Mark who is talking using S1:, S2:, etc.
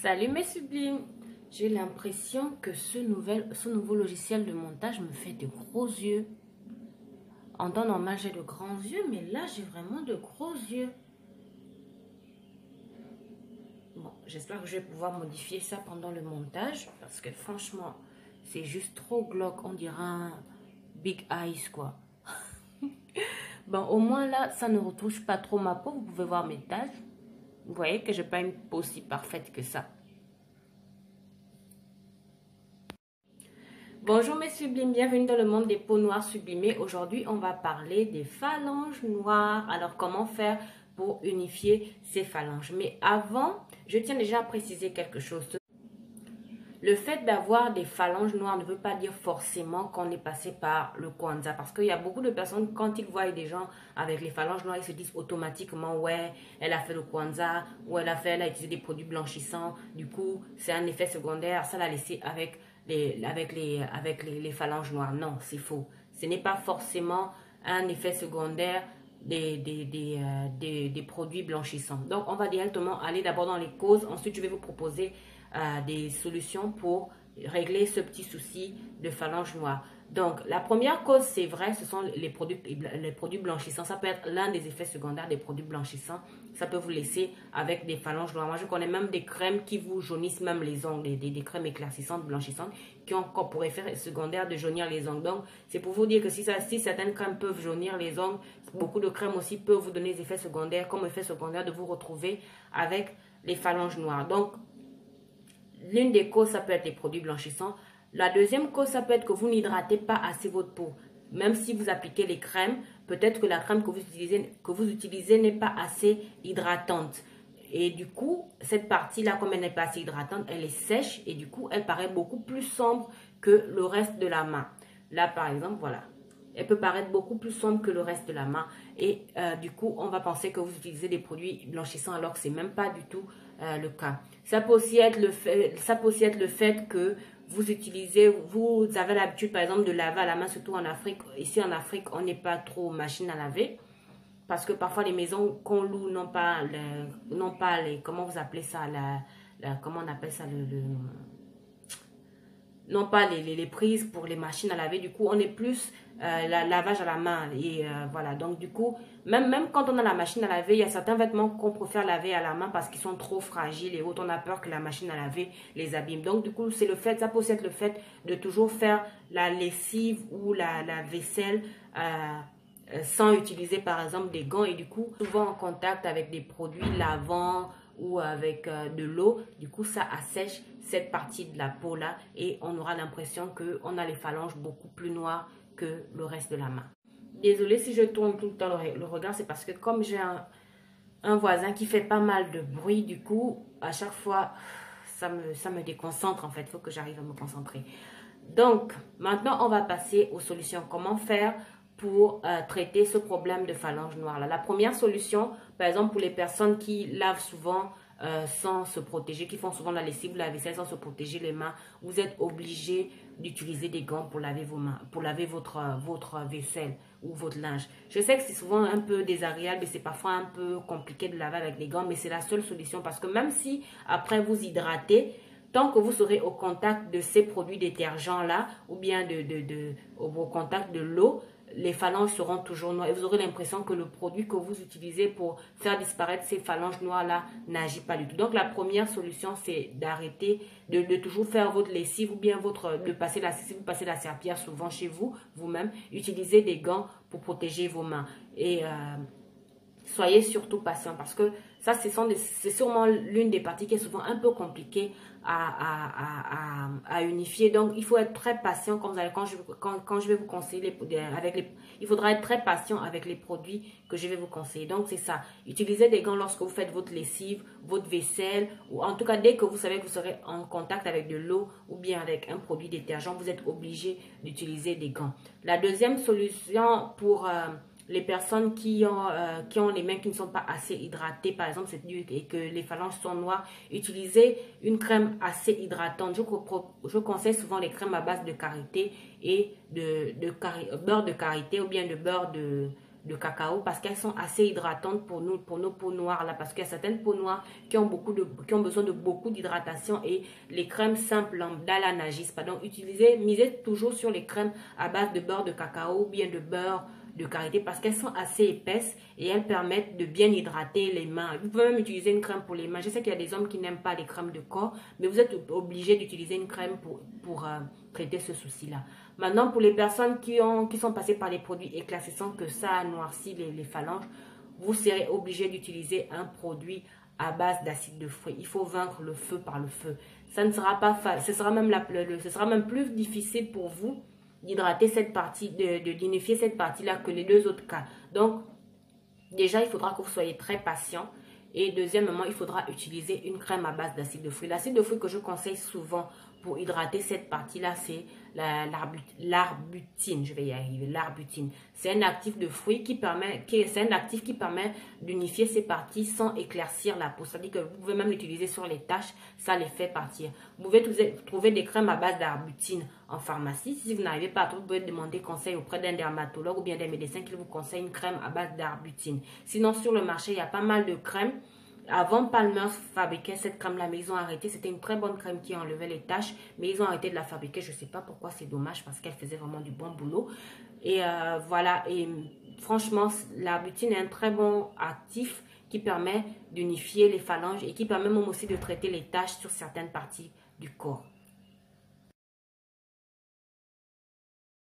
S1: Salut mes sublimes. J'ai l'impression que ce nouveau logiciel de montage me fait de gros yeux. En temps normal, j'ai de grands yeux, mais là, j'ai vraiment de gros yeux. Bon, j'espère que je vais pouvoir modifier ça pendant le montage, parce que franchement, c'est juste trop glauque. On dirait un big eyes, quoi. Bon, au moins là, ça ne retouche pas trop ma peau. Vous pouvez voir mes taches. Vous voyez que je n'ai pas une peau si parfaite que ça. Bonjour mes sublimes, bienvenue dans le monde des peaux noires sublimées. Aujourd'hui, on va parler des phalanges noires. Alors, comment faire pour unifier ces phalanges? Mais avant, je tiens déjà à préciser quelque chose. Le fait d'avoir des phalanges noires ne veut pas dire forcément qu'on est passé par le Kwanzaa. Parce qu'il y a beaucoup de personnes, quand ils voient des gens avec les phalanges noires, ils se disent automatiquement, ouais, elle a fait le Kwanzaa, ou elle a utilisé des produits blanchissants. Du coup, c'est un effet secondaire, ça l'a laissé avec les phalanges noires. Non, c'est faux. Ce n'est pas forcément un effet secondaire des produits blanchissants. Donc, on va directement aller d'abord dans les causes. Ensuite, je vais vous proposer des solutions pour régler ce petit souci de phalange noire. Donc, la première cause, c'est vrai, ce sont les produits blanchissants. Ça peut être l'un des effets secondaires des produits blanchissants. Ça peut vous laisser avec des phalanges noires. Moi, je connais même des crèmes qui vous jaunissent même les ongles, des crèmes éclaircissantes, blanchissantes, qui ont encore pour effet secondaire de jaunir les ongles. Donc, c'est pour vous dire que si certaines crèmes peuvent jaunir les ongles, beaucoup de crèmes aussi peuvent vous donner des effets secondaires, comme effet secondaire de vous retrouver avec les phalanges noires. Donc, l'une des causes, ça peut être les produits blanchissants. La deuxième cause, ça peut être que vous n'hydratez pas assez votre peau. Même si vous appliquez les crèmes, peut-être que la crème que vous utilisez n'est pas assez hydratante. Et du coup, cette partie-là, comme elle n'est pas assez hydratante, elle est sèche et du coup, elle paraît beaucoup plus sombre que le reste de la main. Là, par exemple, voilà. Elle peut paraître beaucoup plus sombre que le reste de la main. Et du coup, on va penser que vous utilisez des produits blanchissants alors que ce n'est même pas du tout le cas. Ça peut aussi être le fait que vous avez l'habitude par exemple de laver à la main, surtout en Afrique. Ici en Afrique, on n'est pas trop machine à laver. Parce que parfois les maisons qu'on loue n'ont pas les, comment vous appelez ça, comment on appelle ça, non pas les prises pour les machines à laver. Du coup, on est plus lavage à la main. Et voilà, donc du coup, même quand on a la machine à laver, il y a certains vêtements qu'on préfère laver à la main parce qu'ils sont trop fragiles et autres. On a peur que la machine à laver les abîme. Donc du coup, ça peut aussi être le fait de toujours faire la lessive ou la vaisselle sans utiliser par exemple des gants. Et du coup, souvent en contact avec des produits lavants ou avec de l'eau, du coup ça assèche cette partie de la peau là et on aura l'impression qu'on a les phalanges beaucoup plus noires que le reste de la main. Désolée si je tourne tout le temps le regard, c'est parce que comme j'ai un voisin qui fait pas mal de bruit, du coup à chaque fois ça me déconcentre en fait, il faut que j'arrive à me concentrer. Donc maintenant on va passer aux solutions. Comment faire pour traiter ce problème de phalange noire là? La première solution, par exemple pour les personnes qui lavent souvent sans se protéger, qui font souvent la lessive ou la vaisselle sans se protéger les mains, vous êtes obligé d'utiliser des gants pour laver vos mains, pour laver votre vaisselle ou votre linge. Je sais que c'est souvent un peu désagréable et c'est parfois un peu compliqué de laver avec des gants, mais c'est la seule solution parce que même si après vous hydratez, tant que vous serez au contact de ces produits détergents-là ou bien au contact de l'eau, les phalanges seront toujours noires et vous aurez l'impression que le produit que vous utilisez pour faire disparaître ces phalanges noires-là n'agit pas du tout. Donc, la première solution, c'est d'arrêter de toujours faire votre lessive ou bien si vous passez la serpillière souvent chez vous, vous-même, utilisez des gants pour protéger vos mains. Et soyez surtout patient parce que ça, c'est sûrement l'une des parties qui est souvent un peu compliquée à unifier. Donc, il faut être très patient quand je vais vous conseiller il faudra être très patient avec les produits que je vais vous conseiller. Donc, c'est ça. Utilisez des gants lorsque vous faites votre lessive, votre vaisselle ou en tout cas, dès que vous savez que vous serez en contact avec de l'eau ou bien avec un produit détergent, vous êtes obligé d'utiliser des gants. La deuxième solution pour les personnes qui ont les mains qui ne sont pas assez hydratées, par exemple, et que les phalanges sont noires, utilisez une crème assez hydratante. Je conseille souvent les crèmes à base de karité et beurre de karité ou bien de beurre de cacao parce qu'elles sont assez hydratantes pour nous, pour nos peaux noires là, parce qu'il y a certaines peaux noires qui ont besoin de beaucoup d'hydratation et les crèmes simples lambda là n'agissent pas. Donc misez toujours sur les crèmes à base de beurre de cacao ou bien de beurre de karité parce qu'elles sont assez épaisses et elles permettent de bien hydrater les mains. Vous pouvez même utiliser une crème pour les mains. Je sais qu'il y a des hommes qui n'aiment pas les crèmes de corps, mais vous êtes obligé d'utiliser une crème pour traiter ce souci-là. Maintenant, pour les personnes qui sont passées par les produits éclaircissants, que ça a noirci les phalanges, vous serez obligé d'utiliser un produit à base d'acide de fruits. Il faut vaincre le feu par le feu. Ça ne sera pas ce sera même plus difficile pour vous d'hydrater cette partie, d'unifier cette partie-là que les deux autres cas. Donc, déjà, il faudra que vous soyez très patient. Et deuxièmement, il faudra utiliser une crème à base d'acide de fruits. L'acide de fruits que je conseille souvent pour hydrater cette partie-là, c'est l'arbutine. Je vais y arriver, l'arbutine. C'est un actif de fruits c'est un actif qui permet d'unifier ces parties sans éclaircir la peau. C'est-à-dire que vous pouvez même l'utiliser sur les taches, ça les fait partir. Vous pouvez trouver des crèmes à base d'arbutine en pharmacie. Si vous n'arrivez pas à trouver, vous pouvez demander conseil auprès d'un dermatologue ou bien des médecins qui vous conseillent une crème à base d'arbutine. Sinon, sur le marché, il y a pas mal de crèmes. Avant, Palmer's fabriquait cette crème-là, mais ils ont arrêté. C'était une très bonne crème qui enlevait les taches, mais ils ont arrêté de la fabriquer. Je ne sais pas pourquoi, c'est dommage parce qu'elle faisait vraiment du bon boulot. Et voilà, et franchement, la butine est un très bon actif qui permet d'unifier les phalanges et qui permet même aussi de traiter les taches sur certaines parties du corps.